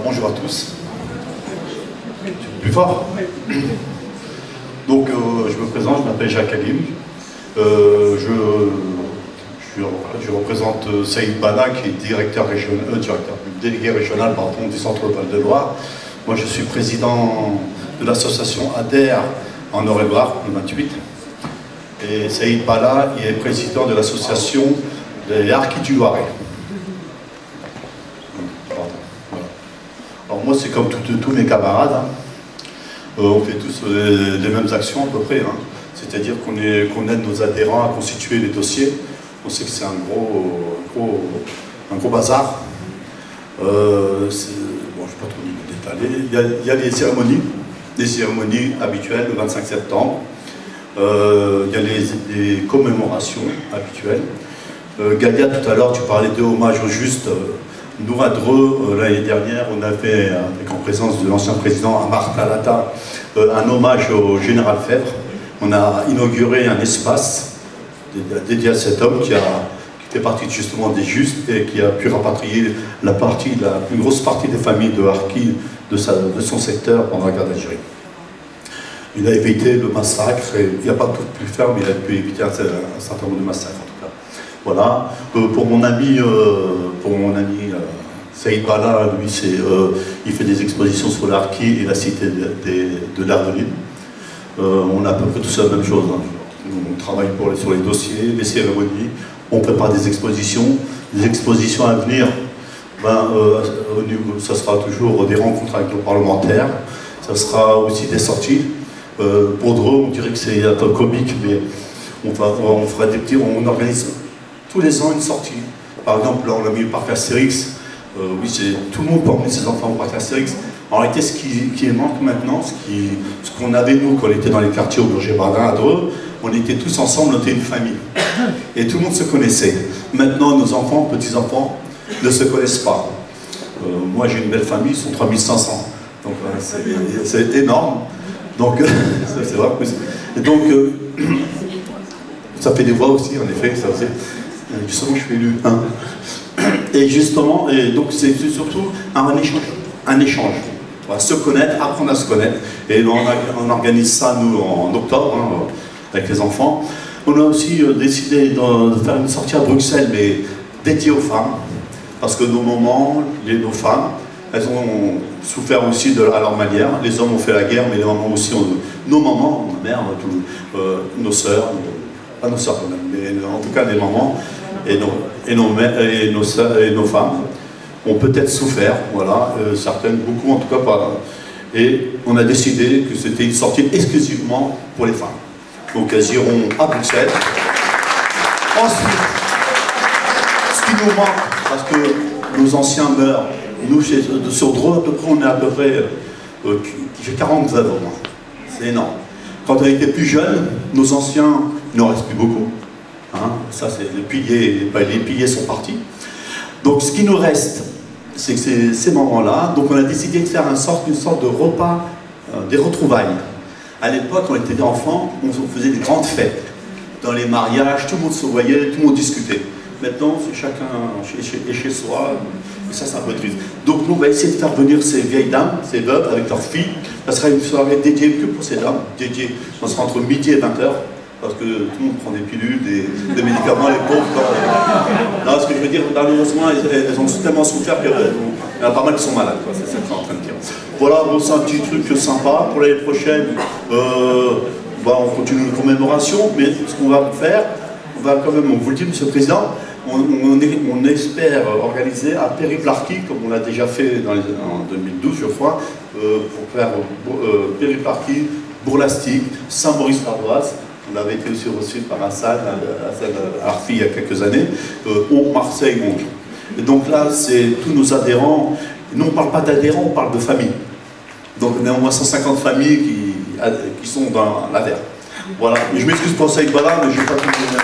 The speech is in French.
bonjour à tous. Plus fort. Donc, je me présente, je m'appelle Jacques Halim. Je représente Saïd Bala, qui est délégué régional du Centre Val-de-Loire. Moi, je suis président de l'association ADER en Eure-et-Loire, le 28. Et Saïd Bala, il est président de l'association des Harkis du Loiret. Alors moi, c'est comme tous mes camarades. Hein. On fait tous les mêmes actions à peu près. Hein. C'est-à-dire qu'on aide nos adhérents à constituer les dossiers. On sait que c'est un gros bazar. Bon, je ne vais pas trop détailler. Il y a des cérémonies habituelles le 25 septembre. Il y a les commémorations habituelles. Galia, tout à l'heure, tu parlais de hommage au juste. Nous, à Dreux, l'année dernière, on a fait, en présence de l'ancien président Amar Talata, un hommage au général Fèvre. On a inauguré un espace dédié à cet homme qui fait partie justement des justes et qui a pu rapatrier la plus grosse partie des familles de Harkis de son secteur pendant la guerre d'Algérie. Il a évité le massacre, et il n'a pas tout pu faire, mais il a pu éviter un certain nombre de massacres en tout cas. Voilà. Pour mon ami Saïd Bala, lui, il fait des expositions sur l'Harki et la cité de l'Ardeline. On a à peu près tous la même chose. Hein. On travaille sur les dossiers, les cérémonies, on prépare des expositions. Les expositions à venir, ça sera toujours des rencontres avec nos parlementaires, ça sera aussi des sorties. Pour Dreux, on dirait que c'est un peu comique, mais on fera des petits, on organise tous les ans une sortie. Par exemple, là, on a mis le parc Astérix. Oui, tout le monde peut emmener ses enfants au parc Astérix. En réalité, ce qui manque maintenant, ce qu'on avait nous quand on était dans les quartiers au Bourget-Bardin à Dreux, on était tous ensemble, on était une famille. Et tout le monde se connaissait. Maintenant, nos enfants, petits-enfants, ne se connaissent pas. Moi, j'ai une belle famille, ils sont 3500. Donc, c'est énorme. Donc, c'est vrai. Et donc, ça fait des voix aussi, en effet. Ça faisait, justement, je suis élu. Hein. Et justement, donc c'est surtout un échange. On va se connaître, apprendre à se connaître. Et on organise ça, nous, en octobre, hein, avec les enfants. On a aussi décidé de faire une sortie à Bruxelles, mais dédiée aux femmes. Parce que nos mamans, nos femmes, elles ont souffert aussi à leur manière. Les hommes ont fait la guerre, mais les mamans aussi nos mamans, ma mère, nos sœurs, pas nos sœurs quand même, mais en tout cas les mamans et nos femmes ont peut-être souffert, voilà, certaines, beaucoup en tout cas pas. Et on a décidé que c'était une sortie exclusivement pour les femmes. Donc elles iront à Bruxelles. Ensuite, ce qui nous manque, parce que nos anciens meurent, nous sur Dreux à peu près, on est à peu près, j'ai 40 veuves au moins, c'est énorme. Quand on était plus jeunes, nos anciens, il n'en reste plus beaucoup. Hein, ça, c'est les piliers sont partis. Donc ce qui nous reste, c'est que ces moments-là, donc on a décidé de faire une sorte de repas, des retrouvailles. À l'époque, quand on était enfants, on faisait des grandes fêtes. Dans les mariages, tout le monde se voyait, tout le monde discutait. Maintenant, c'est chacun chez soi, et ça, c'est un peu triste. Donc nous, on va essayer de faire venir ces vieilles dames, ces veuves, avec leurs filles. Ça sera une soirée dédiée que pour ces dames, dédiée. Ça sera entre midi et 20h. Parce que tout le monde prend des pilules, des médicaments, les pauvres. Non, ce que je veux dire, malheureusement, elles ont tellement souffert qu'il y en a pas mal qui sont malades. C'est ça que je suis en train de dire. Voilà, bon, c'est un petit truc sympa. Pour l'année prochaine, on continue une commémoration, mais ce qu'on va faire, on va quand même, on vous le dit, Monsieur le Président, on espère organiser un périple harki, comme on l'a déjà fait en 2012, je crois, pour faire périple harki, Bourg-Lastic, Saint-Maurice-l'Ardoise. On avait été aussi reçu par Hassan Arfi il y a quelques années, Marseille, Monge. Et donc là, c'est tous nos adhérents. Nous, on ne parle pas d'adhérents, on parle de familles. Donc on a au moins 150 familles qui sont dans l'ADER. Voilà. Et je m'excuse pour Saïd Bala, mais je n'ai pas tout donné.